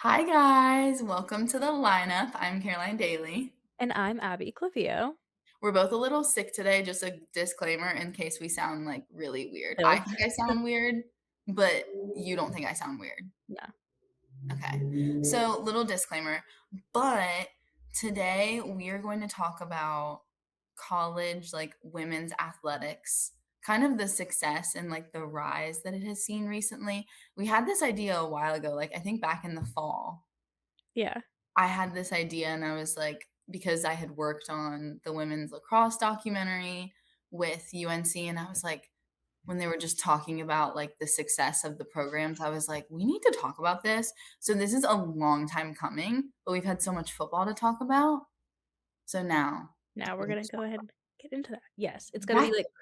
Hi guys, welcome to the lineup. I'm Caroline Daly. And I'm Abby Clivio. We're both a little sick today, just a disclaimer in case we sound like really weird. I Ill. think I sound weird, but you don't think I sound weird. No. Okay. So, little disclaimer, but today we are going to talk about college, like women's athletics, kind of the success and like the rise that it has seen recently. We had this idea a while ago, like I think back in the fall. Yeah. I had this idea and I was like, because I had worked on the women's lacrosse documentary with UNC, and I was like, when they were just talking about like the success of the programs, I was like, we need to talk about this. So this is a long time coming, but we've had so much football to talk about. So now Now we're we gonna just go ahead and get into that. Yes, it's gonna be like exactly.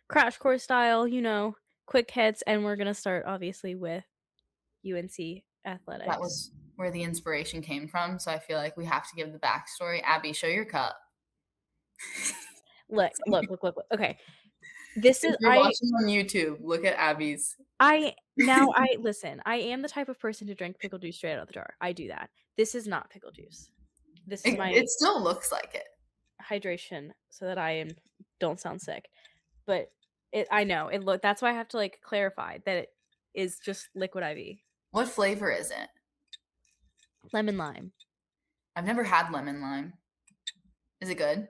crash course style, quick hits, and we're gonna start obviously with UNC That athletics. was where the inspiration came from. So I feel like we have to give the backstory. Abby, show your cup. Look. Okay. This If is you're watching on YouTube, look at Abby's. I listen, I am the type of person to drink pickle juice straight out of the jar. I do that. This is not pickle juice. This is my It still looks like it. hydration so that don't sound sick. But I know, that's why I have to, like, clarify that it is just liquid IV. What flavor is it? Lemon lime. I've never had lemon lime. Is it good?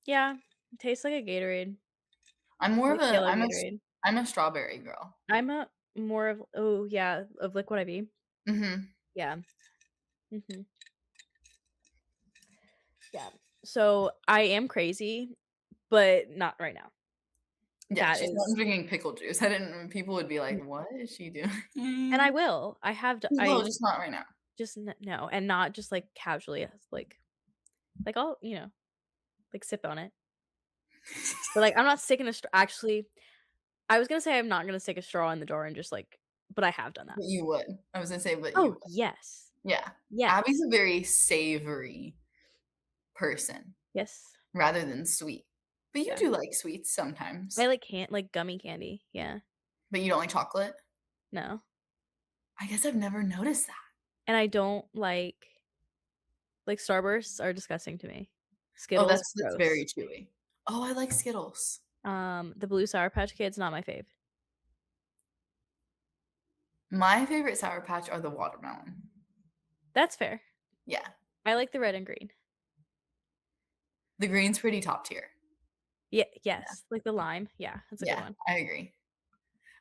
Yeah, it tastes like a Gatorade, I'm more of like a yellow Gatorade. I'm a strawberry girl. I'm a more of oh, yeah, of liquid IV. Mhm. Yeah. Mhm. Yeah. So, I am crazy, but not right now. Yeah, That she's not is drinking pickle juice. I didn't people would be like, "What is she doing?" and I She will. I have d will, I just not right now. just n no, and not just, like, casually as, like, I'll, like, sip on it. But, like, I'm not sticking a straw actually, I was gonna say I'm not gonna stick a straw in the jar and just, like but I have done that. But you would. I was gonna say, but you Oh, would. yes. Yeah. Abby's Yes. a very savory person Yes. rather than sweet. But you Yeah. do like sweets sometimes. I like gummy candy, yeah. But you don't like chocolate? No. I guess I've never noticed that. And I don't Starbursts are disgusting to me. Oh, Skittles, that's very gross. chewy. Oh, I like Skittles. The blue Sour Patch Kids, not my fave. My favorite Sour Patch are the watermelon. That's fair. Yeah. I like the red and green. The green's pretty top tier. Yeah, Yeah. yes, like the lime, yeah, that's a good Yeah, one. I agree.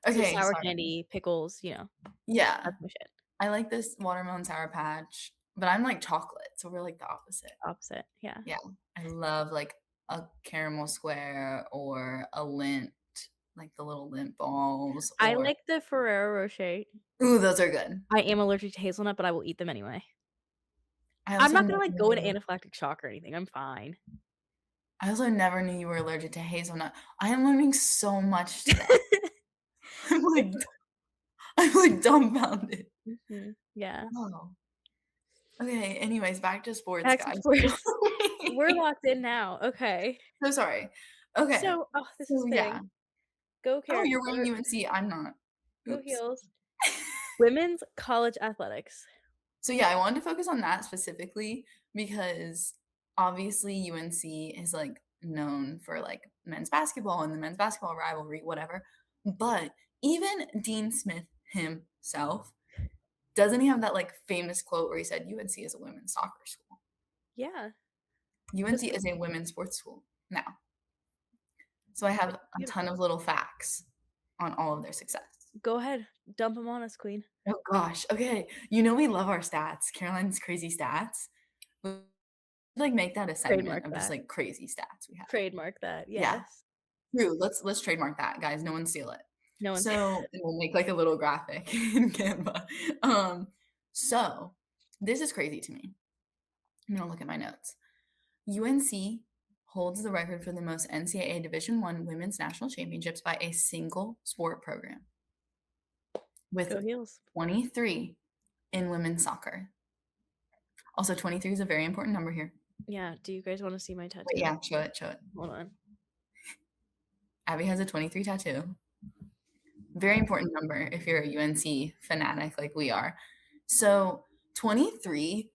So Okay, sour sorry. candy, pickles, Yeah, that's my shit. I like this watermelon Sour Patch, but I'm like chocolate, so we're like the opposite. Opposite, yeah. Yeah, I love like a caramel square or a Lindt, like the little Lindt balls I or like the Ferrero Rocher. ooh, those are good. I am allergic to hazelnut, but I will eat them anyway. I I'm also not gonna, go into never anaphylactic shock or anything, I'm fine. I also never knew you were allergic to hazelnut. I am learning so much today. I'm like It's I'm like dumbfounded. Mhm, yeah. Oh. Okay, anyways, back to sports, Back to guys. sports. We're locked in now, okay. So sorry. Okay, So oh, this is so yeah. fitting. Go Oh, Car you're wearing or UNC, I'm not. go Oops. Heels. Women's college athletics. So, yeah, I wanted to focus on that specifically because obviously UNC is, like, known for, like, men's basketball and the men's basketball rivalry, whatever, but even Dean Smith himself, doesn't he have that, like, famous quote where he said, "UNC is a women's soccer school." Yeah, because UNC is a women's sports school now. So I have a ton beautiful. of little facts on all of their success. Go ahead, dump them on us, queen. Oh gosh, okay. We love our stats, Caroline's crazy stats. We like make that a segment Trademark of just that. like crazy stats we have. Trademark that, Yeah, yes. true. Let's trademark that, guys. No one steal it. No one's So and we'll make like a little graphic in Canva. So this is crazy to me. I'm gonna look at my notes. UNC holds the record for the most NCAA Division I women's national championships by a single sport program, with Go Heels. 23 in women's soccer. Also, 23 is a very important number here. Yeah, do you guys wanna see my But tattoo? yeah, show it, show it. Hold on. Abby has a 23 tattoo. Very important number if you're a UNC fanatic like we are. So 23,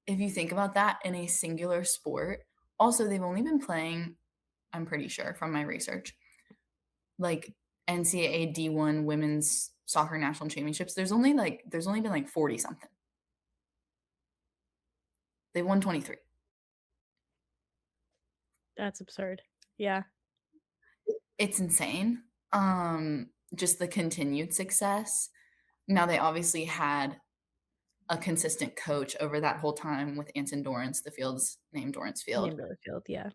if you think about that in a singular sport, also, they've only been playing, I'm pretty sure from my research, like NCAA D1 women's soccer national championships. There's only been like 40 something. They won 23. That's absurd. Yeah. It's insane. Just the continued success. Now they obviously had a consistent coach over that whole time with Anson Dorrance, the field's named Dorrance Field. Name Field, yeah.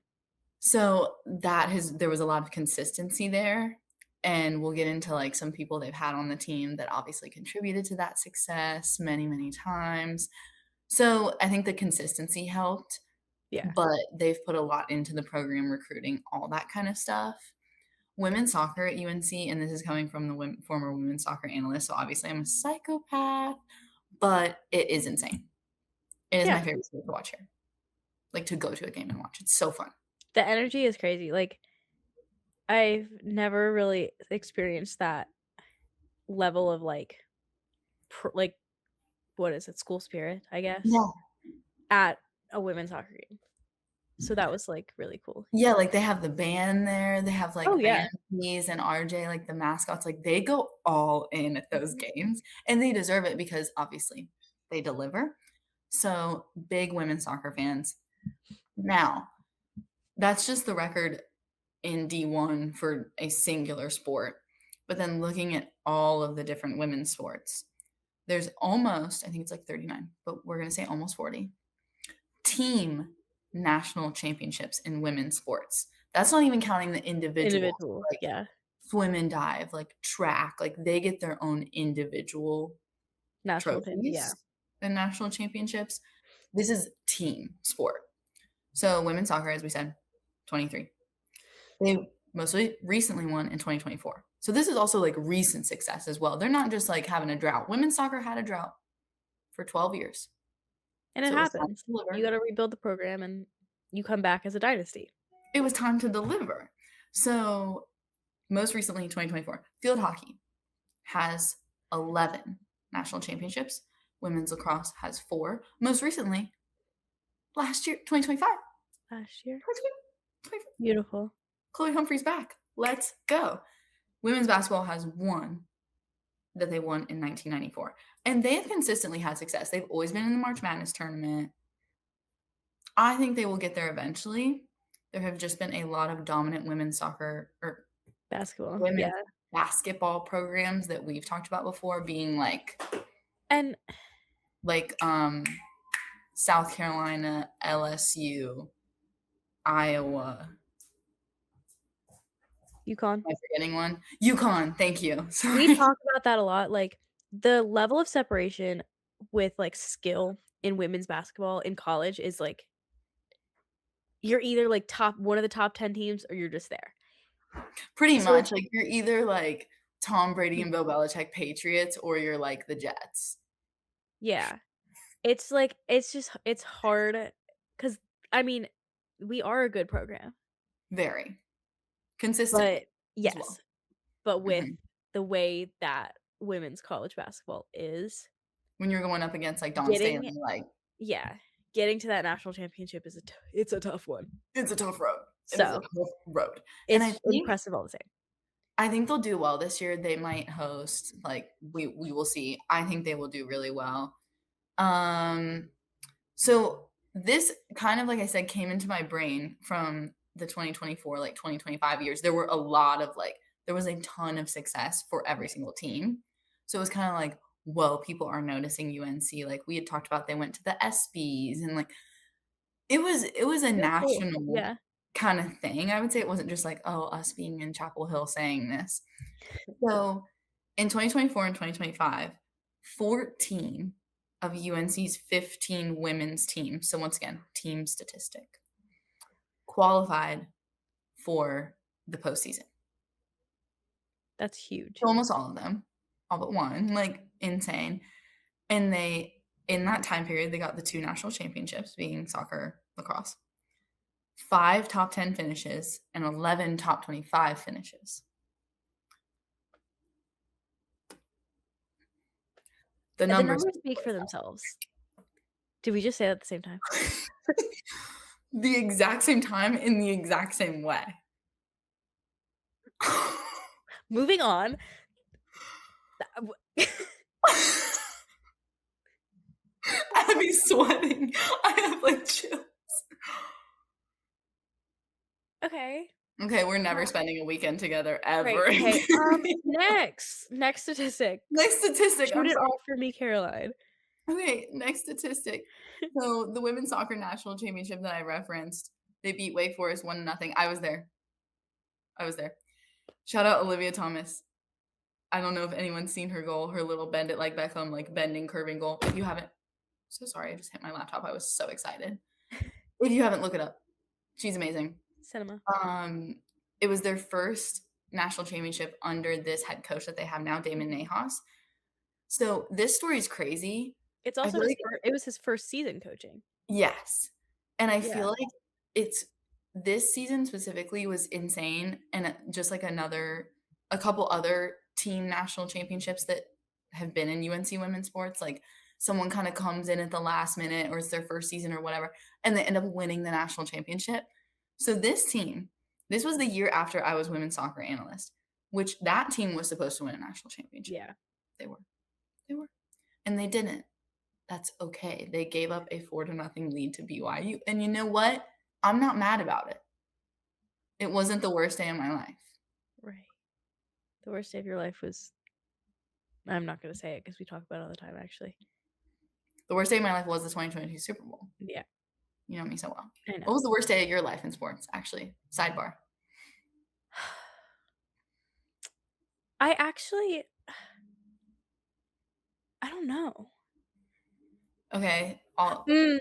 So there was a lot of consistency there, and we'll get into, like, some people they've had on the team that obviously contributed to that success many, many times. So, I think the consistency helped, Yeah. but they've put a lot into the program, recruiting, all that kind of stuff. Women's soccer at UNC, and this is coming from the former women's soccer analyst, so obviously I'm a psychopath, but it is insane. It is my Yeah. favorite sport to watch here, like, to go to a game and watch. It's so fun. The energy is crazy, like, I've never really experienced that level of, like, what is it? School spirit, I guess, Yeah. at a women's soccer game. So that was, like, really cool. Yeah, like, they have the band there, they have, Oh, like, yeah. Ramses and RJ, like, the mascots, like, they go all in at those games, and they deserve it because, obviously, they deliver. So, big women's soccer fans. Now, that's just the record in D1 for a singular sport, but then looking at all of the different women's sports, there's almost, I think it's, like, 39, but we're gonna say almost 40 team national championships in women's sports. That's not even counting the individuals, Individual, like yeah. swim and dive, like track, like they get their own individual National team, yeah. trophies and national championships. This is team sport. So women's soccer, as we said, 23. They mostly recently won in 2024. So this is also like recent success as well. They're not just like having a drought. Women's soccer had a drought for 12 years. And it So it was time to happens. You deliver. gotta rebuild the program, and you come back as a dynasty. It was time to deliver. So most recently in 2024, field hockey has 11 national championships. Women's lacrosse has 4. Most recently, last year, 2025. Last year. 2025. Beautiful. Chloe Humphrey's back. Let's go. Women's basketball has 1 that they won in 1994. And they have consistently had success. They've always been in the March Madness tournament. I think they will get there eventually. There have just been a lot of dominant women's soccer or Basketball, yeah. women's basketball programs that we've talked about before being And like, South Carolina, LSU, Iowa. UConn. Am I forgetting one? UConn, thank you. We Sorry. talk about that a lot, like, the level of separation with, like, skill in women's basketball in college is, like, you're either, like, top one of the top 10 teams or you're just there. Pretty So much, it's like, you're either, like, Tom Brady y and Bill Belichick Patriots or you're, like, the Jets. yeah. It's, like it's just it's hard because I mean, we are a good program, Very. Consistent but as well. yes, but with Mhm. the way that women's college basketball is, When you're going up against, like, Dawn getting Staley, like, yeah, getting to that national championship is it's a tough one. it's a tough road. It is a So, tough road, and it's impressive all the same. I think they'll do well this year. They might host, like, we will see. I think they will do really well. Um, so this kind of, like I said, came into my brain from the 2024, like 2025 years. There were a lot of there was a ton of success for every single team. So it was kind of like, whoa, people are noticing UNC. Like we had talked about, they went to the SBs and like it was a Very cool. national Yeah. kind of thing. I would say it wasn't just like, oh, us being in Chapel Hill saying this. So in 2024 and 2025, 14 of UNC's 15 women's teams, so once again, team statistic, qualified for the postseason. That's huge. So almost all of them, all but one, like insane. And in that time period, they got the 2 national championships, being soccer, lacrosse, 5 top 10 finishes, and 11 top 25 finishes. The The numbers numbers speak for themselves. Did we just say that at the same time? The exact same time in the exact same way. Moving on. W Abby's sweating. I have, like, chills. Okay. Okay, we're never spending a weekend together ever Right, okay, again. next statistic. Next statistic, Shoot I'm it sorry. off for me, Caroline. Okay, next statistic. So, the women's soccer national championship that I referenced, they beat Wake Forest 1-0. I was there. I was there. Shout out Olivia Thomas. I don't know if anyone's seen her goal, her little bend it like Beckham, like, bending, curving goal. If you haven't, so sorry, I just hit my laptop, I was so excited. If you haven't, look it up. She's amazing. Cinema. Um, it was their first national championship under this head coach that they have now, Damon Nahas. So, this story is crazy. It's I also feel like it was his first season coaching. yes, and I Yeah. feel like it's this season specifically was insane, and, just like a couple other team national championships that have been in UNC women's sports, like, someone kinda comes in at the last minute or it's their first season or whatever, and they end up winning the national championship. So this team, this was the year after I was women's soccer analyst, which that team was supposed to win a national championship. Yeah. They were. They were, and they didn't. That's okay. They gave up a 4-0 lead to BYU, and you know what? I'm not mad about it. It wasn't the worst day of my life. Right. The worst day of your life was I'm not gonna say it because we talk about it all the time, actually. The worst day of my life was the 2022 Super Bowl. Yeah, You know me so well. I know. What was the worst day of your life in sports, actually? Sidebar. I actually I don't know. Okay, I'll Mm,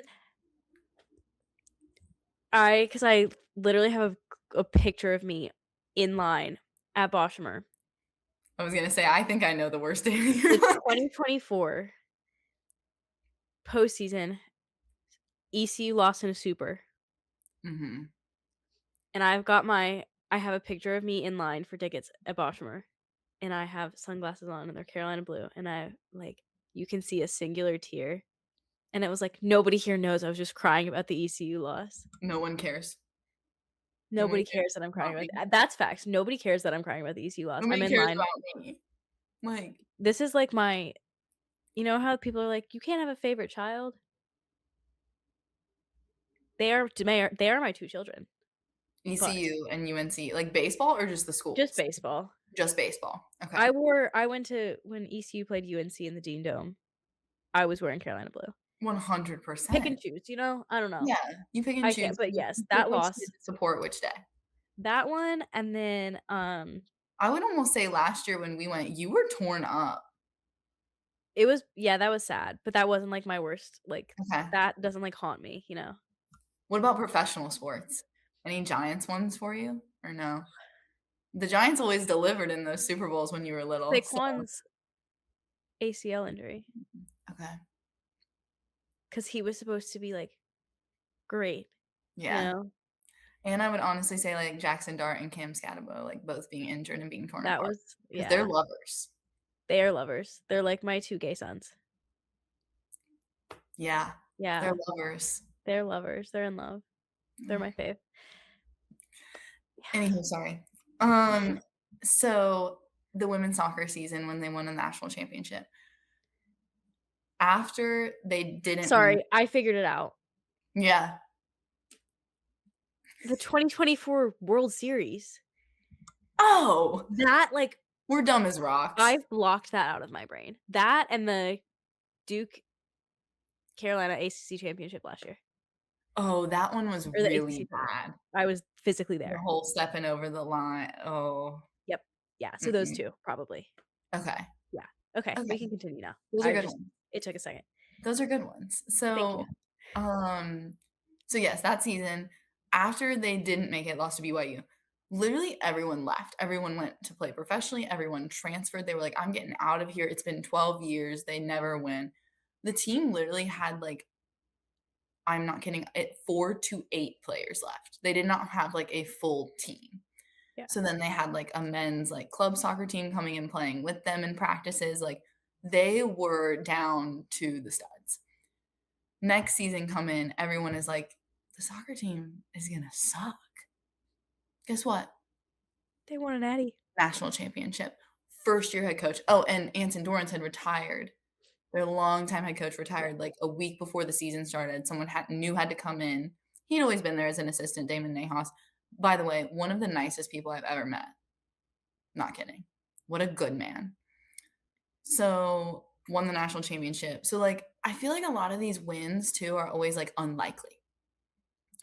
because I literally have a picture of me in line at Boshemer. I was gonna say, I think I know the worst day of your The life. 2024 postseason, ECU lost in a super, Mhm. and I have a picture of me in line for tickets at Boshemer, and I have sunglasses on, and they're Carolina blue, and you can see a singular tear, and it was like, nobody here knows I was just crying about the ECU loss. No one cares. No one Nobody cares cares that I'm crying about about me. that's facts. Nobody cares that I'm crying about the ECU loss. I'm Nobody in cares line. about me. Like, This is like my you know how people are like, "You can't have a favorite child?" They are my 2 children, but ECU and UNC, like baseball or just the just schools? baseball. Just baseball. Okay. I went to when ECU played UNC in the Dean Dome, I was wearing Carolina blue. Pick and 100%. choose, you know? I don't know. Yeah, you pick and I can't choose. but You yes, pick that which loss, kid to support which day. that one, and then, I would almost say last year when we went, you were torn up. it was yeah, that was sad, but that wasn't, like, my worst, Okay. that doesn't, like, haunt me, you know? What about professional sports? Any Giants ones for you or no? The Giants always delivered in those Super Bowls when you were little, so Saquon's ACL injury, okay. 'cause he was supposed to be, like, great, you Yeah. know? And I would honestly say, like, Jackson Dart and Cam Scatabo, like, both being injured and being torn That apart was because 'cause they're yeah. lovers. They are lovers. They're like my 2 gay sons. Yeah, they're Yeah, lovers. they're lovers. They're in love. They're my fave. Anywho, sorry. Um, so the women's soccer season when they won the national championship, after they didn't Sorry, I figured it out. yeah. The 2024 World Series. Oh, That, like we're dumb as rocks. I've blocked that out of my brain. That and the Duke Carolina ACC championship last year, Oh, that one was or the ACC really tournament. bad. I was physically The there. whole stepping over the line. Oh, Yep. Yeah, so those mm-mm. 2, probably. Okay, Yeah. Okay, we okay. can continue now. Those are I good just ones. it took a second. Those are good ones. Thank you. Um, so yes, that season, after they didn't make it, lost to BYU, literally everyone left. Everyone went to play professionally. Everyone transferred. They were like, I'm getting out of here. It's been 12 years. They never win. The team literally had like, I'm not kidding, 4 to 8 players left. They did not have like a full team. Yeah. So then they had like a men's like club soccer team coming and playing with them in practices. Like they were down to the studs. Next season come in, everyone is like, "The soccer team is gonna suck." Guess what? They won a natty. National championship. First year head coach. Oh, and Anson Dorrance had retired. Their longtime head coach Yeah. retired, like, a week before the season started. Someone had to come in. He'd always been there as an assistant, Damon Nahas. By the way, one of the nicest people I've ever met. Not kidding. What a good man. So, won the national championship. So, like, I feel like a lot of these wins too are always, like, unlikely,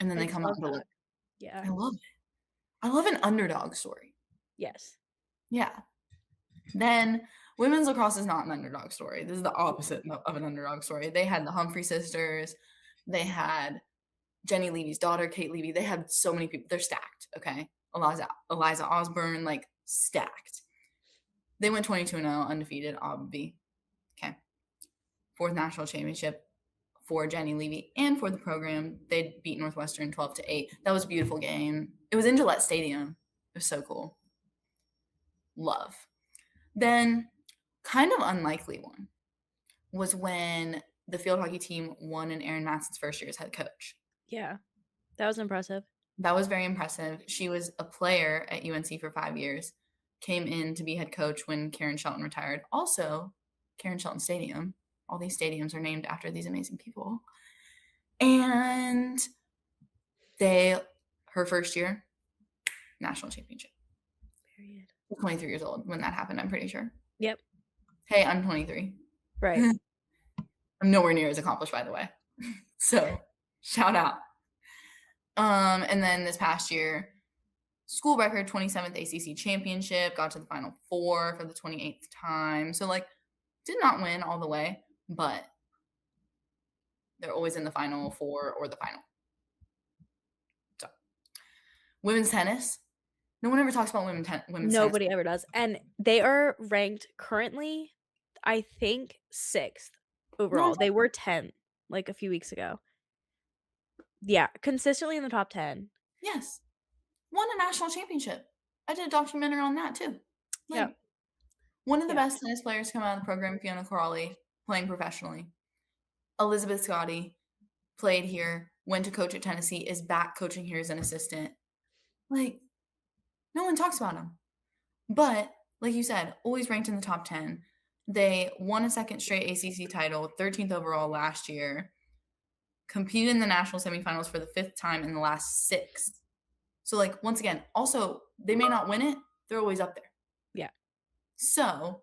and then I they come out love and deliver. that. Yeah. I love it. I love an underdog story. Yes. Yeah. Then women's lacrosse is not an underdog story. This is the opposite of an underdog story. They had the Humphrey sisters. They had Jenny Levy's daughter, Kate Levy. They had so many people. They're stacked, okay? Eliza Osborne, like, stacked. They went 22-0, undefeated, obvi. Okay. Fourth national championship for Jenny Levy and for the program. They beat Northwestern 12-8. That was a beautiful game. It was in Gillette Stadium. It was so cool. Love. Then, kind of unlikely one was when the field hockey team won in Erin Matson's first year as head coach. Yeah. That was impressive. That was very impressive. She was a player at UNC for 5 years, came in to be head coach when Karen Shelton retired. Also, Karen Shelton Stadium. All these stadiums are named after these amazing people. And her first year, national championship. Period. 23 years old when that happened, I'm pretty sure. Yep. Hey, I'm 23. Right. I'm nowhere near as accomplished, by the way. So, shout out. And then this past year, school record 27th ACC championship, got to the Final Four for the 28th time. So, like, did not win all the way, but they're always in the Final Four or the final. So, women's tennis. No one ever talks about women's tennis. Nobody ever does. And they are ranked currently, I think, 6th No one overall. They were 10, like, a few weeks ago. Yeah, consistently in the top 10. Yes. Won a national championship. I did a documentary on that too. Yeah. Like, one of the Yeah. best tennis players to come out of the program, Fiona Corrali, playing professionally. Elizabeth Scotty played here, went to coach at Tennessee, is back coaching here as an assistant. Like, no one talks about them. But, like you said, always ranked in the top 10. They won a second straight ACC title, 13th overall last year, competed in the national semifinals for the 5th time in the last 6. So, like, once again, also, they may not win it, they're always up there. Yeah. So,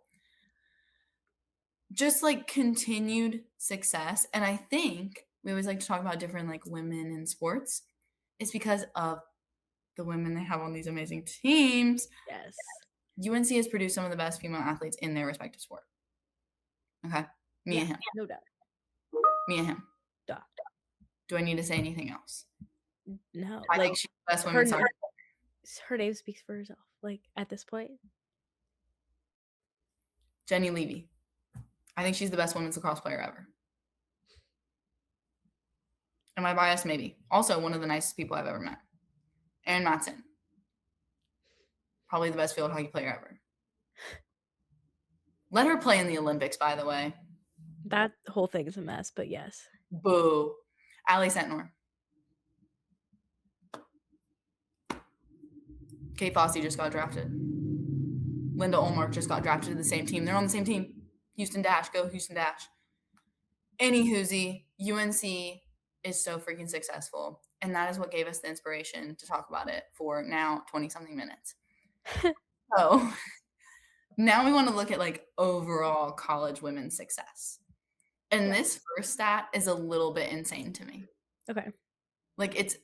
just, like, continued success, and I think we always like to talk about different, like, women in sports. It's because of the women they have on these amazing teams. Yes. UNC has produced some of the best female athletes in their respective sport. Okay? Me Yeah, and him. no doubt. Me and him. Duh. Do I need to say anything else? No, I like, think she's the best her women's soccer. her name speaks for herself, like, at this point. Jenny Levy. I think she's the best women's lacrosse player ever. Am I biased? Maybe. Also, one of the nicest people I've ever met. Erin Matson. Probably the best field hockey player ever. Let her play in the Olympics, by the way. That whole thing is a mess, but yes. Boo. Ali Sentnor. Kate Fossey just got drafted. Linda Olmark just got drafted to the same team. They're on the same team. Houston Dash. Go Houston Dash. Any whoosie, UNC is so freaking successful. And that is what gave us the inspiration to talk about it for now 20-something minutes. So now we want to look at, like, overall college women's success. And Yeah. this first stat is a little bit insane to me. Okay. Like, it's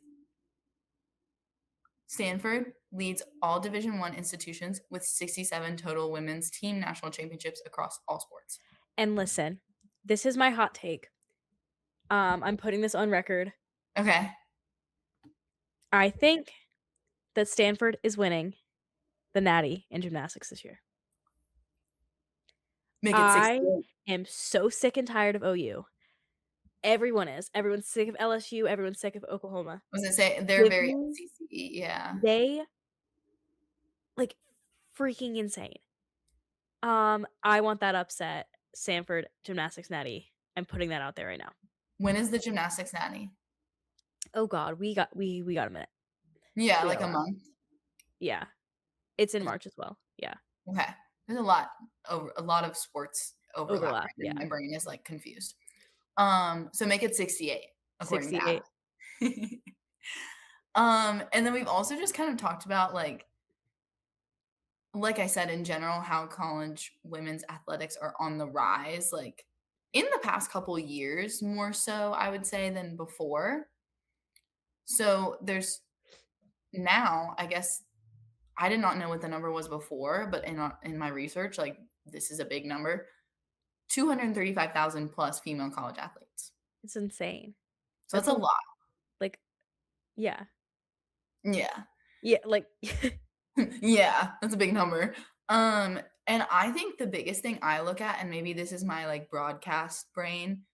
Stanford leads all Division I institutions with 67 total women's team national championships across all sports. And listen, this is my hot take. I'm putting this on record. Okay. I think that Stanford is winning the Natty in gymnastics this year. Make it I 68. am so sick and tired of OU. Everyone is. Everyone's sick of LSU. Everyone's sick of Oklahoma. I was gonna say they're Give very me SEC, yeah. They, like, freaking insane. I want that upset Stanford gymnastics Natty. I'm putting that out there right now. When is the gymnastics natty? Oh god, we got a minute. Yeah, We like got a a while. month? Yeah. It's in March as well. Yeah. Okay. There's a lot of sports overlap Overlap, right now. yeah. My brain is, like, confused. So make it 68 according to 68. Adam. And then we've also just kind of talked about, like I said, in general, how college women's athletics are on the rise, like, in the past couple years, more so, I would say, than before. So there's now, I guess I did not know what the number was before, but in my research, like, this is a big number, 235,000 plus female college athletes. It's insane. So That's that's a a lot. like, yeah. Yeah. Yeah, like Yeah, that's a big number. And I think the biggest thing I look at, and maybe this is my, like, broadcast brain,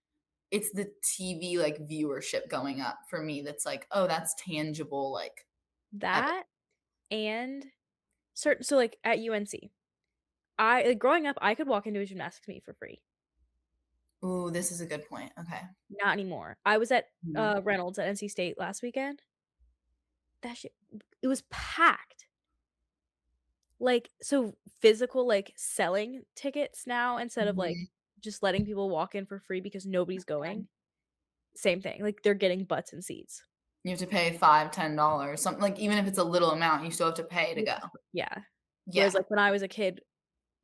it's the TV, like, viewership going up for me that's like, "Oh, that's tangible, like, evi." that and so, like, at UNC, I like, growing up, I could walk into a gymnastics meet for free. Ooh, this is a good point. Okay. Not anymore. I was at, Mhm. Reynolds at NC State last weekend. That shit it was packed. Like, so physical, like, selling tickets now instead of, like, Mhm. just letting people walk in for free because nobody's going, same thing, like, they're getting butts and seats. You have to pay $5, $10, something like, even if it's a little amount, you still have to pay to You go. have to yeah. Whereas, Yeah. like, when I was a kid,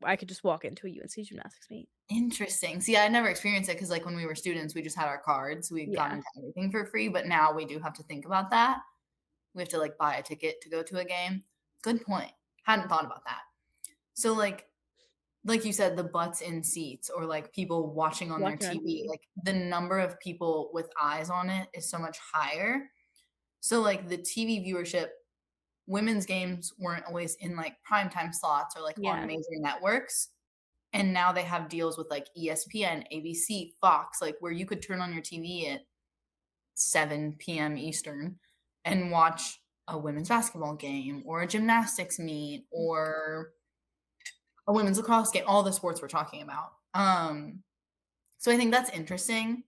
I could just walk into a UNC gymnastics meet. Interesting. See, I never experienced it because, like, when we were students, we just had our cards, we got Yeah. into everything for free, but now we do have to think about that. We have to, like, buy a ticket to go to a game. Good point. Hadn't thought about that. So, like you said, the butts in seats or, like, people watching on their Watching on TV, TV. like, the number of people with eyes on it is so much higher. So, like, the TV viewership, women's games weren't always in, like, primetime slots or, like, on Yeah. major networks, and now they have deals with, like, ESPN, ABC, Fox, like, where you could turn on your TV at 7 PM Eastern and watch a women's basketball game or a gymnastics meet or a women's lacrosse game, all the sports we're talking about. So I think that's interesting.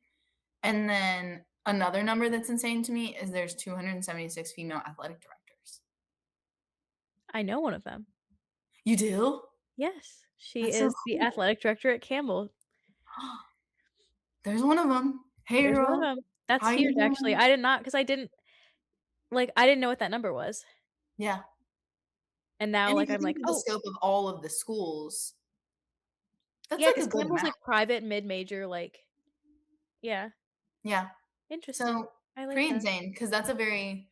And then another number that's insane to me is there's 276 female athletic directors. I know one of them. You do? Yes. She That's so is the cool. athletic director at Campbell. There's one of them. Hey, There's one of girl. them. That's How you huge, actually. doing? I did not because I didn't know what that number was, Yeah. and now, And if like, you I'm think like, of the "Oh." scope of all of the schools, that's Yeah, like because a good Campbell's, amount. like, private, mid-major, like yeah. Yeah. Interesting. So, I like pretty that. insane because that's a very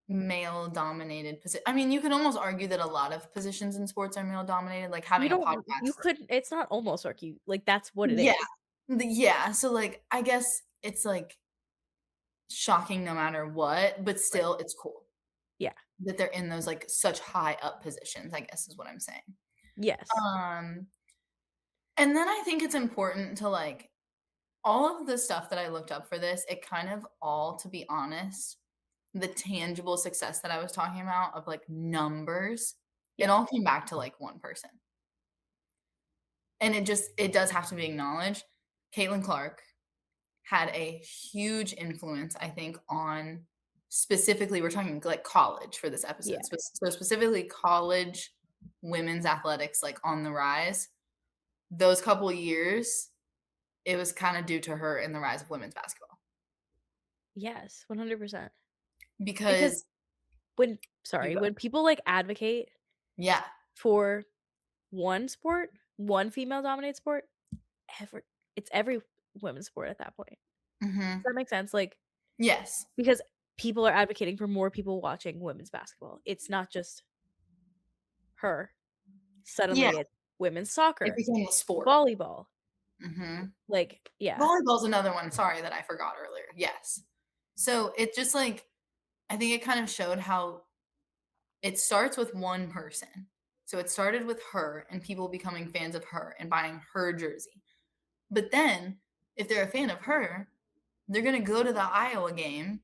male-dominated position. I mean, you could almost argue that a lot of positions in sports are male-dominated, like You having a don't you podcast. couldn't it's not almost argue, like, that's what it Yeah. is. Yeah, so, like, I guess it's, like, shocking no matter what, but Right. still, it's cool Yeah. that they're in those, like, such high up positions, I guess is what I'm saying. Yes. Um, and then I think it's important to, like, all of the stuff that I looked up for this, it kind of all, to be honest, the tangible success that I was talking about of, like, numbers, it Yeah. all came back to, like, one person. And it does have to be acknowledged. Caitlin Clark had a huge influence, I think, on specifically we're talking, like, college for this Yeah. episode, so specifically college women's athletics, like, on the rise. Those couple years, it was kinda due to her in the rise of women's basketball Yes, 100%. Because because you go. when people, like, advocate Yeah. for one sport, one female-dominated sport, ever it's every women's sport at that point. Does Mhm. that make sense? Like, Yes. because people are advocating for more people watching women's basketball. It's not just her. Yeah, Suddenly, it's women's it soccer, became a sport. volleyball, Mhm. like yeah. Volleyball's another one, sorry, that I forgot earlier, yes. So, it just, like I think it kind of showed how it starts with one person. So, it started with her and people becoming fans of her and buying her jersey. But then, if they're a fan of her, they're gonna go to the Iowa game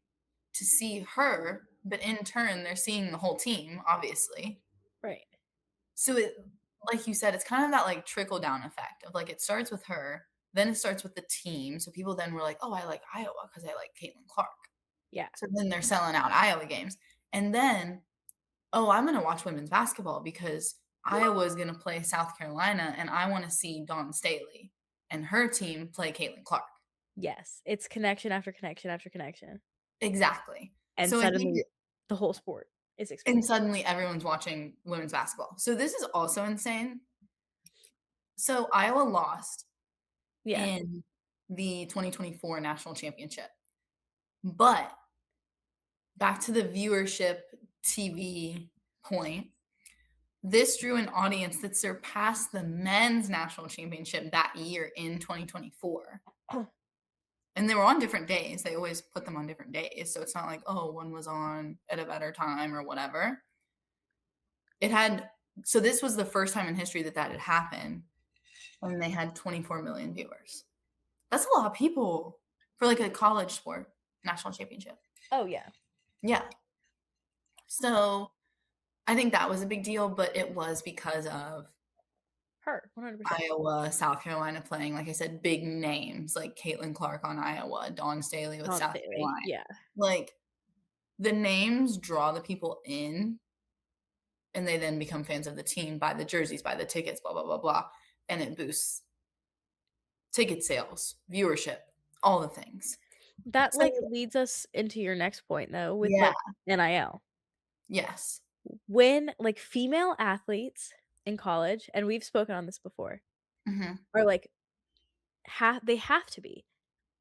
to see her, but in turn, they're seeing the whole team, obviously. Right. So, it like you said, it's kind of that, like, trickle down effect of, like, it starts with her, Then it starts with the team. So people then were like, "Oh, I like Iowa because I like Caitlin Clark." Yeah. So then they're selling out Iowa games. And then, "Oh, I'm gonna watch women's basketball because Iowa's gonna play South Carolina, and I wanna see Dawn Staley and her team play Caitlin Clark." Yes. It's connection after connection after connection, Exactly. and So I think suddenly the whole sport is and exploding. suddenly everyone's watching women's basketball. So this is also insane. So Iowa lost Yeah. in the 2024 national championship. But back to the viewership TV point, this drew an audience that surpassed the men's national championship that year in 2024. And they were on different days. They always put them on different days. So it's not like, oh, one was on at a better time or whatever. It had, so this was the first time in history that that had happened. And they had 24 million viewers. That's a lot of people for like a college sport national championship. Oh, yeah. Yeah. So I think that was a big deal, but it was because of Her, 100%. Iowa, South Carolina playing, like I said, big names like Caitlin Clark on Iowa, Dawn Staley with Dawn South Staley, Carolina. yeah. Like the names draw the people in, and they then become fans of the team, buy the jerseys, buy the tickets, blah, blah, blah, blah. And it boosts ticket sales, viewership, all the things. That, So, like, leads us into your next point, though, with, yeah, like, NIL. yes. When, like, female athletes in college, and we've spoken on this before, Mhm. are, like, they have to be,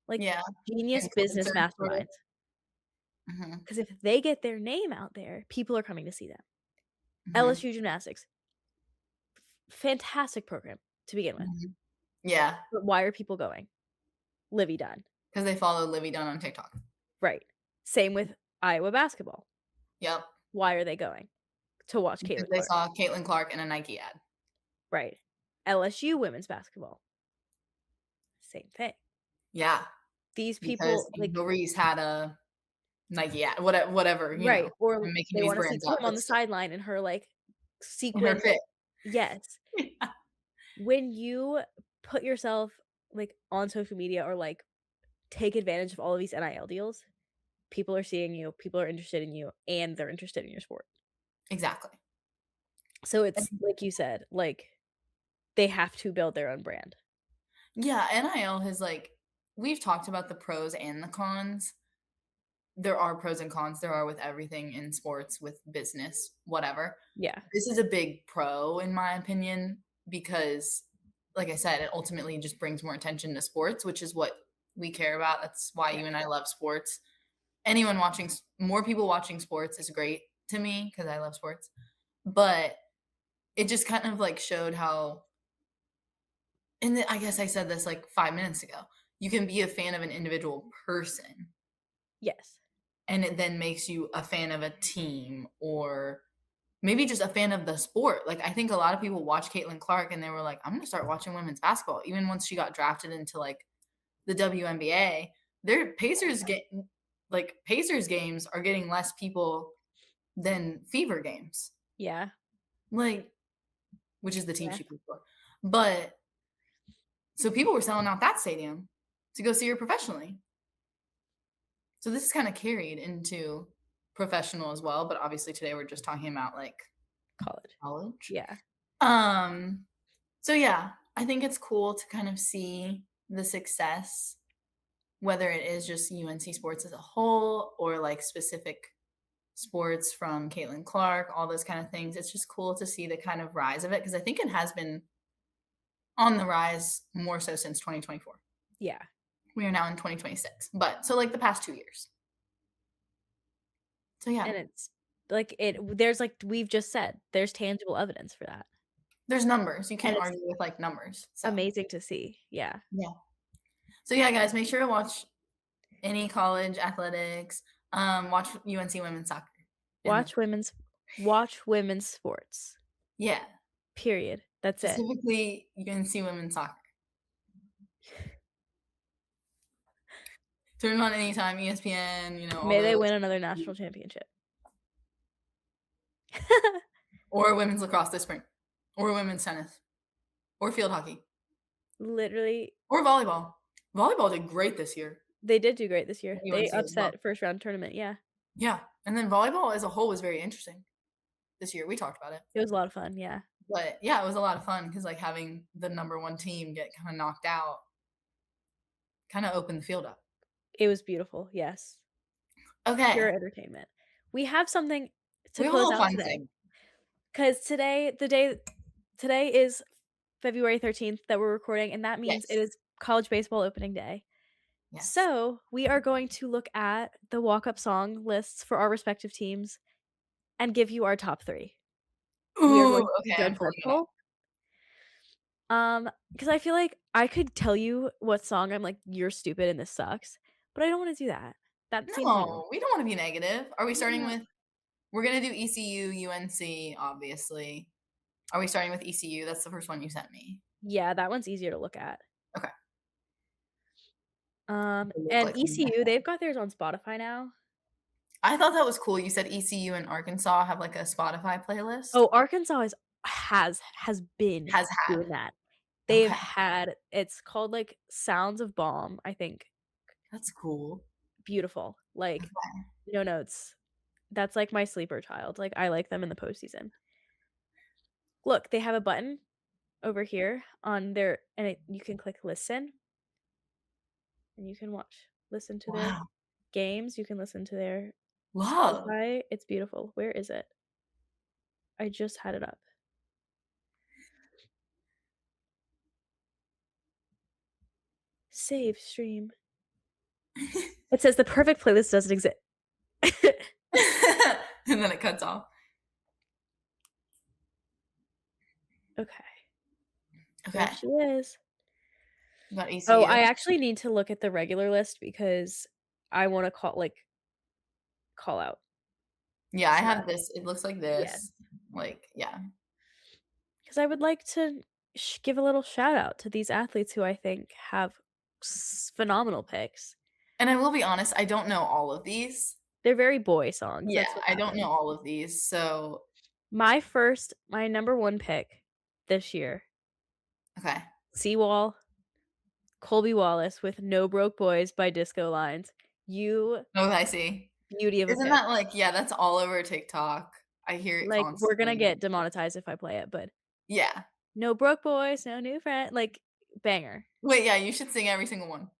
like, Yeah, genius business influencers sort of. masterminds. Mhm, Because if they get their name out there, people are coming to see them. mhm, LSU gymnastics, fantastic program to begin with, mhm. Yeah, but why are people going? Livy Dunn, because they follow Livy Dunn on TikTok. right. Same with Iowa basketball. Yep, Why are they going? To watch because Caitlin they Clark, saw Caitlin Clark in a Nike ad. right. LSU women's basketball, same thing. Yeah, These because people, like, Angel Reese had a Nike ad, whatever, right, or I'm making they these wanna see brands up, Kim on but the still sideline in her, like, in her sequin. fit. Yes. When you put yourself, like, on social media or, like, take advantage of all of these NIL deals, people are seeing you, people are interested in you, and they're interested in your sport. Exactly. So it's And like you said, like, they have to build their own brand. yeah, NIL has, like we've talked about the pros and the cons. There are pros and cons, there are with everything in sports, with business, whatever. Yeah. This is a big pro in my opinion because, like I said, it ultimately just brings more attention to sports, which is what we care about. That's why Yeah. you and I love sports. Anyone watching more people watching sports is great to me because I love sports. But it just kind of like showed how, and I guess I said this like 5 minutes ago. You can be a fan of an individual person, Yes. and it then makes you a fan of a team or maybe just a fan of the sport. Like, I think a lot of people watch Caitlin Clark and they were like, "I'm gonna start watching women's basketball." Even once she got drafted into, like, the WNBA, their Pacers games are getting less people than Fever games, Yeah. like, which is the team Yeah. she played for. But so people were selling out that stadium to go see her professionally. So this is kinda carried into professional as well, but obviously today we're just talking about, like, College. college. Yeah. Um, so yeah, I think it's cool to kind of see the success, whether it is just UNC sports as a whole or like specific sports from Caitlin Clark, all those kind of things. It's just cool to see the kind of rise of it because I think it has been on the rise more so since 2024. Yeah. We are now in 2026, but so like the past 2 years. So yeah, And it's like there's, like we've just said, there's tangible evidence for that. there's numbers. You And can't it's argue with like numbers. So amazing to see. Yeah. yeah. So yeah, guys, make sure to watch any college athletics. Watch UNC women's soccer. And Watch women's watch women's sports. yeah, Period. That's it. specifically UNC women's soccer. Turn on anytime, ESPN, all May they those, win another national championship. or women's lacrosse this spring, or women's tennis, or field hockey, Literally Or volleyball. Volleyball did great this year They did do great this year. at They UNC as well. upset first round tournament, yeah. Yeah, and then volleyball as a whole was very interesting this year, we talked about it. It was a lot of fun, yeah. But, yeah, it was a lot of fun because like, having the number 1 team get kinda knocked out kinda opened the field up. It was beautiful, yes. Pure Okay, entertainment. We have something to we have a close little out fun today, thing. 'cause today is February 13th that we're recording, and that means it Yes, is college baseball opening day. yes. So, we are going to look at the walk-up song lists for our respective teams and give you our top 3. We are Ooh, going to be okay, I'm pulling it up. judgmental, because I feel like I could tell you what song I'm like, "You're stupid and this sucks," but I don't wanna do that. That seems mean. No, we don't wanna be negative. Are we starting Yeah. with we're gonna do ECU, UNC, obviously. Are we starting with ECU? That's the first one you sent me. Yeah, that one's easier to look at. Okay. They look And like ECU, they've got theirs on Spotify now. I thought that was cool. You said ECU and Arkansas have, like, a Spotify playlist? Oh, Arkansas has been Has had. doing that. They've Okay, had it's called, like, Sounds of Balm, I think. that's cool. Beautiful. Like, Okay. no notes. That's, like, my sleeper child. Like, I like them in the postseason. Look, they have a button over here on their and you can click listen, and you can listen to their Wow. games, you can listen to their Love. Spotify. It's beautiful. Where is it? I just had it up. Save stream. It says the perfect playlist doesn't exist. And then it cuts off. Okay, there Okay. she is. You got Oh, ECU? I actually need to look at the regular list because I wanna call out Yeah, I stuff. have this. It looks like Yeah, this. Like, yeah. because I would like to give a little shout out to these athletes who I think have phenomenal picks. And I will be honest, I don't know all of these. They're very boy songs, Yeah, that's what I don't know happened. all of these, so My number 1 pick this year, okay. Seawall, Colby Wallace with "No Broke Boys" by Disco Lines. You Oh, I see. beauty of a Isn't pick. that like yeah, that's all over TikTok. I hear it Like, we're gonna constantly. get demonetized if I play it, but Yeah. "No broke boys, no new friend" like, banger. Wait, yeah, you should sing every single one.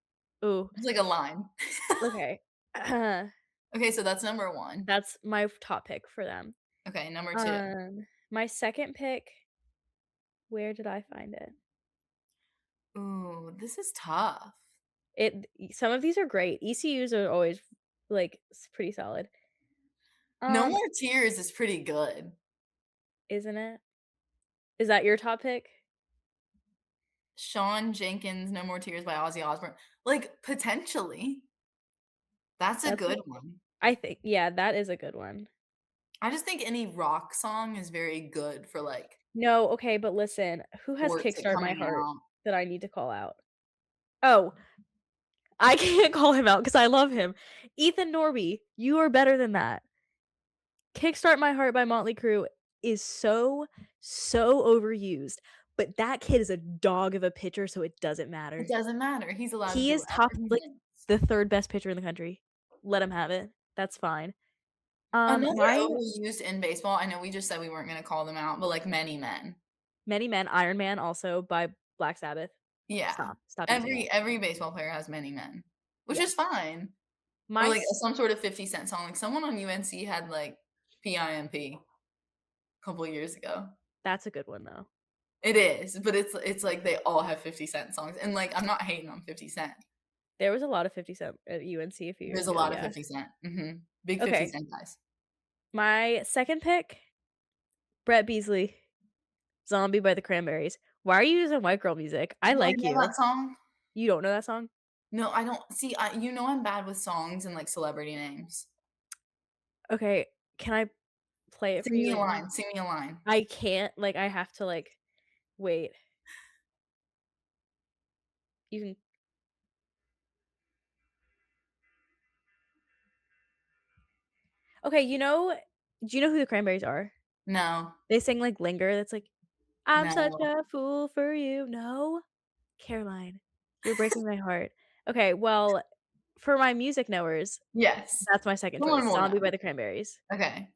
Ooh, It's like a line. okay. Okay, so that's number 1. That's my top pick for them. Okay, number 2. My second pick, where did I find it? Ooh, this is tough. Some of these are great. ECUs are always, like, pretty solid. No Um, More Tears is pretty good. isn't it? Is that your top pick? Shawn Jenkins, No More Tears by Ozzy Osbourne. Like, potentially. That's a That's a good one. I think yeah, that is a good one. I just think any rock song is very good for, like, No, okay, but listen, who has towards it "Kickstart My coming Heart" out. that I need to call out? Oh, I can't call him out because I love him. Ethan Norby, you are better than that. "Kickstart My Heart" by Motley Crue is so overused, but that kid is a dog of a pitcher, so it doesn't It matter. doesn't matter. He's allowed to He do is whatever top he like, wants. the 3rd best pitcher in the country. Let him have it. That's fine. Another My overused in baseball, I know we just said we weren't gonna call them out, but, like, Many Men. Many Men, Iron Man also by Black Sabbath. Yeah. Stop using it. Every baseball player has Many Men, which Yeah. is fine. Or, My like, s some sort of 50 Cent song, like, someone on UNC had, like, PIMP a couple years ago. That's a good one, though. It is, but it's like they all have 50 Cent songs, and, like, I'm not hating on 50 Cent. There was a lot of 50 Cent at UNC a few years There's a ago, lot of yeah. 50 Cent. Mhm. Big Fifty Okay, Cent guys. my second pick, Brett Beasley, "Zombie" by The Cranberries. Why are you using white girl music? I Do I like know you. that song? You don't know that song? No, I don't see, I'm bad with songs and, like, celebrity names. Okay, can I play it for Sing me you a and you line, sing me a line. I can't, like, I have to, wait. You can Okay, do you know who The Cranberries are? No, They sing, like, "Linger," that's like, "I'm such no. a fool for you." No? Caroline. You're breaking my heart. Okay, well, for my music knowers, Yes. that's my second Someone choice, will "Zombie" know. by the Cranberries. Okay.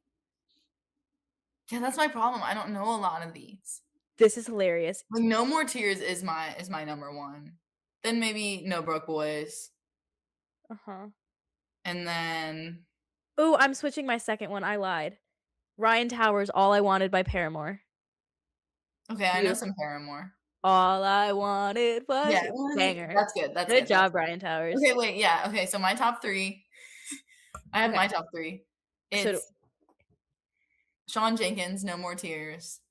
Yeah, that's my problem. I don't know a lot of these. This is hilarious. Like, No More Tears is my number 1. Then maybe No Broke Boys, Uh-huh. and then Ooh, I'm switching my second one, I lied. Ryan Towers' "All I Wanted" by Paramore. okay, I know some Beautiful. Paramore. All I wanted was Yeah, you. well, Banger. that's good, that's Good good, that's job, Ryan good. Towers. Okay, wait, yeah, okay, so my top 3, I have my Okay, top 3. so do It's Shawn Jenkins, No More Tears.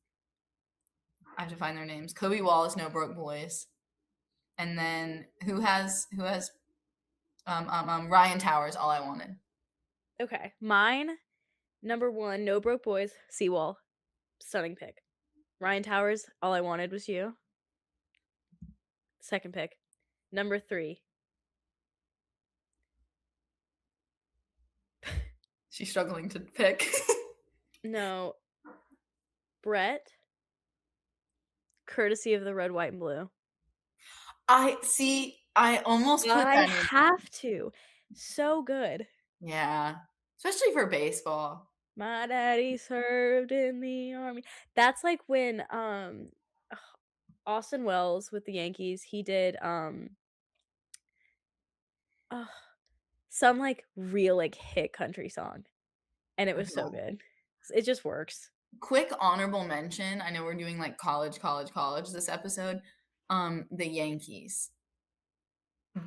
I have to find their names. Kobe Wallace, No Broke Boys. And then who has Ryan Towers, All I Wanted. okay, mine, number 1, No Broke Boys, Seawall. Stunning pick. Ryan Towers, All I Wanted Was You. Second pick. Number 3, She's struggling to pick. no, Brett, Courtesy of the Red, White, and Blue. I almost put I that in. have to. So good. Yeah, especially for baseball. My daddy served in the army. That's like when, Austin Wells with the Yankees, he did, ugh, some, like, real, like, hit country song, and it was so Okay. good. It just works. Quick honorable mention, I know we're doing, like, college this episode, the Yankees.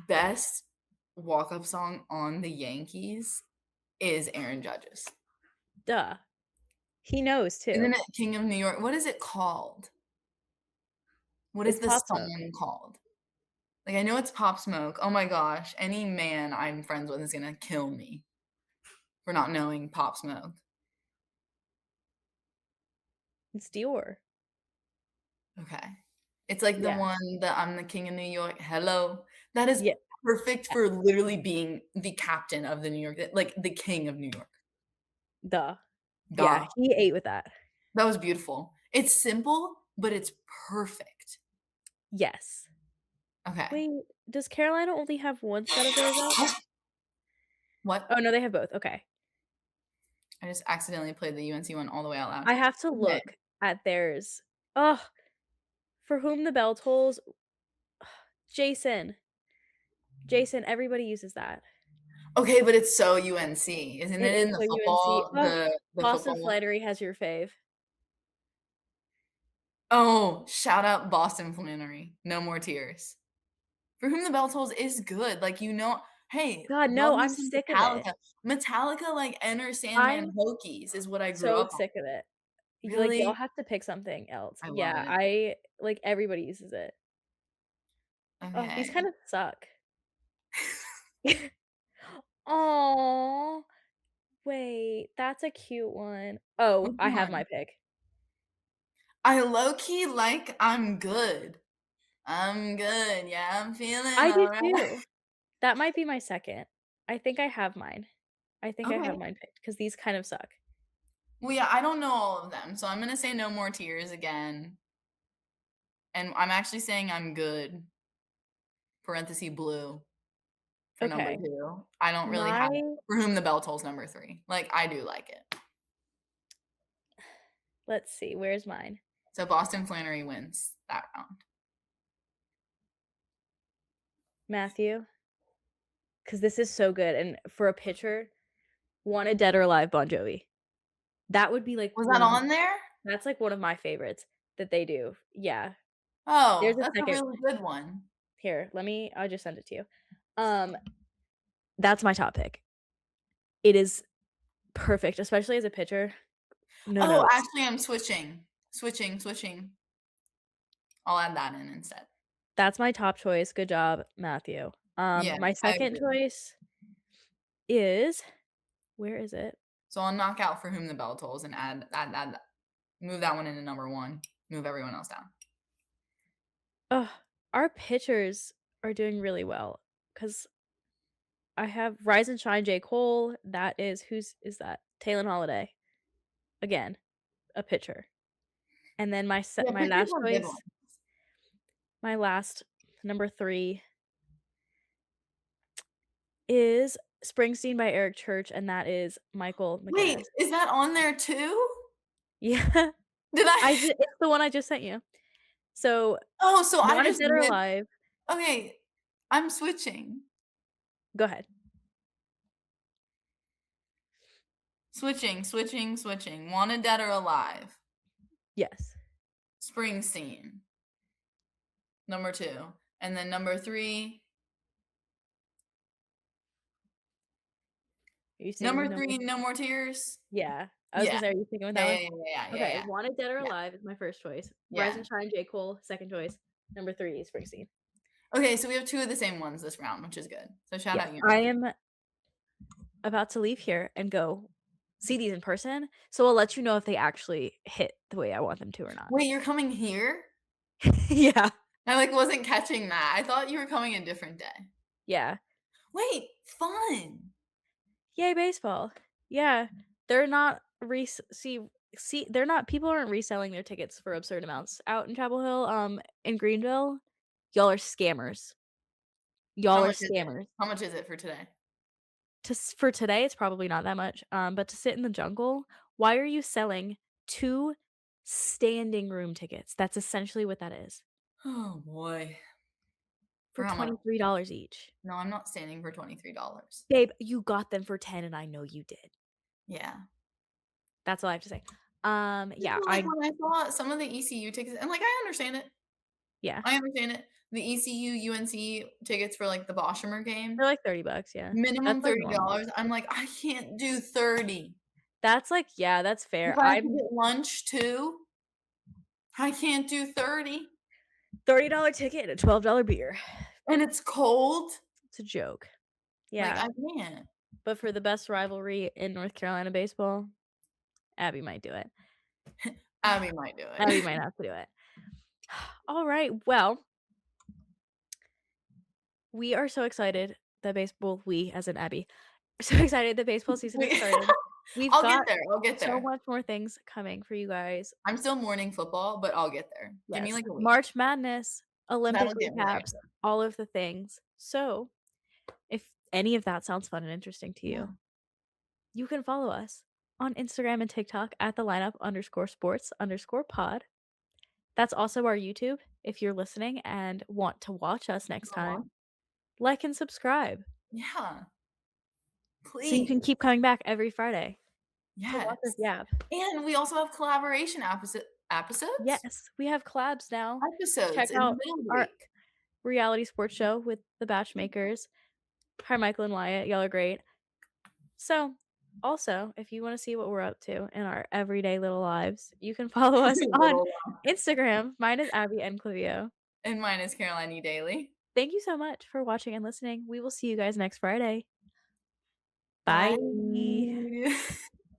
Best walk-up song on the Yankees is Aaron Judge's. Duh. He knows Isn't too. it King of New York? What is it called? What is It's the Pop Smoke. song called? Like, I know it's Pop Smoke. Oh my gosh, any man I'm friends with is gonna kill me for not knowing Pop Smoke. It's Dior. Okay. It's like the Yeah. one that I'm the king of New York, hello. That is Yeah. perfect for literally being the captain of the New York, like, the king of New York. Duh. Yeah, Duh. he ate with that. That was beautiful. It's simple, but it's perfect. Yes. Okay. Wait, does Carolina only have 1 set of theirs up? What? Oh, no, they have both, okay. I just accidentally played the UNC one all the way out loud. I have to Okay. look at theirs. Ugh, For Whom the Bell Tolls, Jason. Jason, everybody uses that. Okay, but it's so UNC. Isn't It it in is the so UNC. football Ugh, the Boston football one? Flannery has your fave. Oh, shout out Boston Flannery. No More Tears. For Whom the Bell Tolls is good, like, hey, God, love no, me I'm some sick of it. Metallica. Metallica, like, Enter Sandman, I'm Hokies is what I grew so up on. sick of it. Like, y'all Really? have to pick something else. I love Yeah, it. I like, everybody uses it. Oh, these Okay. kind of suck. Aw, wait, that's a cute one. Oh, Which I have my one? pick. I low key like I'm good. I'm good, yeah, I'm feeling I do alright. too. That might be my second. I think I have mine. I think I have Okay. mine picked because these kind of suck. Well, yeah, I don't know all of them, so I'm gonna say No More Tears again, and I'm actually saying I'm good, parenthesis blue, for number Okay. 2. I don't really have My For Whom the Bell Tolls number 3. Like, I do like it. let's see, where's mine? So Boston Flannery wins that round. Matthew, because this is so good, and for a pitcher, Wanted Dead or Alive, Bon Jovi. That would be, like, Was one that of on there? that's, like, one of my favorites that they do. Yeah. There's Oh, a that's a second really good one. here, I'll just send it to you. Um, that's my top pick. It is perfect, especially as a pitcher. No Oh, notes. actually, I'm switching. Switching. I'll add that in instead. That's my top choice, good job, Matthew. Yeah, My I second agree. choice is where is it? So I'll knock out For Whom the Bell Tolls and add that move that one into number 1, move everyone else down. Ugh, our pitchers are doing really well because I have Rise and Shine, J. Cole, that is whose is that? Taylor Holiday. Again, a pitcher. And then Yeah, my pitchers last have good ones. choice, my last number 3. is Springsteen by Eric Church, and that is Michael Wait, McGinnis. is that on there too? Yeah. Did I I ju It's the one I just sent you. So, Oh, so I Wanted just Dead or missed Alive. okay, I'm switching. Go ahead. Switching. Wanted Dead or Alive. Yes. Springsteen, number 2. And then number 3 Are you sticking with number number 3, No More Tears? Yeah. I was gonna Yeah. say, are you sticking with that Yeah, one? yeah, yeah, yeah, yeah, Okay, yeah. Wanted Dead or Yeah, Alive is my first choice. Rise yeah. and Shine, J. Cole, second choice. Number 3 is Springsteen. Okay, so we have 2 of the same ones this round, which is good. So shout Yeah. out I UNC. am about to leave here and go see these in person, so I'll let you know if they actually hit the way I want them to or not. Wait, you're coming here? Yeah. I, like, wasn't catching that. I thought you were coming a different day. Yeah. Wait, fun. Yay, baseball. Yeah. They're not res see, they're not people aren't reselling their tickets for absurd amounts out in Chapel Hill, in Greenville. Y'all are scammers. How Y'all are much is it? scammers. How much is it for today? For today, it's probably not that much, but to sit in the jungle, why are you selling 2 standing room tickets? That's essentially what that is, Oh, boy. for For how much? $23 each. No, I'm not standing for $23. Babe, you got them for 10 and I know you did. Yeah. That's all I have to say. Yeah, Well, like, when I saw some of the ECU tickets and, like, I understand it. yeah. I understand it. The ECU, UNC tickets for, like, the Boshemer game, They're like 30 bucks, yeah. That's minimum like normal. $30. I'm like, "I can't do 30." That's like yeah, that's If fair. I have to I'm get lunch too, I can't do 30, $30 ticket and a $12 beer. and it's cold. It's a joke. Like, Yeah, I can't. but for the best rivalry in North Carolina baseball, Abby might do it. Abby might do Abby it. might have to do it. Alright, well, we are so excited that baseball we, as in Abby, are so excited that baseball season has We started. We've I'll get got there, I'll get so there. much more things coming for you guys. I'm still mourning football, but I'll get there. Give me, Yes, like, a week. March Madness, Olympic That'll get me there recaps, too. all of the things. So, if any of that sounds fun and interesting to Yeah. you, you can follow us on Instagram and TikTok at the lineup_sports_pod. That's also our YouTube if you're listening and want to watch us next Aw. time. Like and subscribe Yeah, so you please. can keep coming back every Friday to watch us Yes. yap. And we also have collaboration episodes? Yes, we have collabs now. Episodes Check in the out middle of the our week. reality sports show with the Batch Makers. Hi, Michael and Wyatt. Y'all are great. So, also, if you wanna see what we're up to in our everyday little lives, you can follow us Every on little Instagram. Mine is Abby and Clivio. and mine is Caroline E. Daily. Thank you so much for watching and listening. We will see you guys next Friday. Bye. Bye.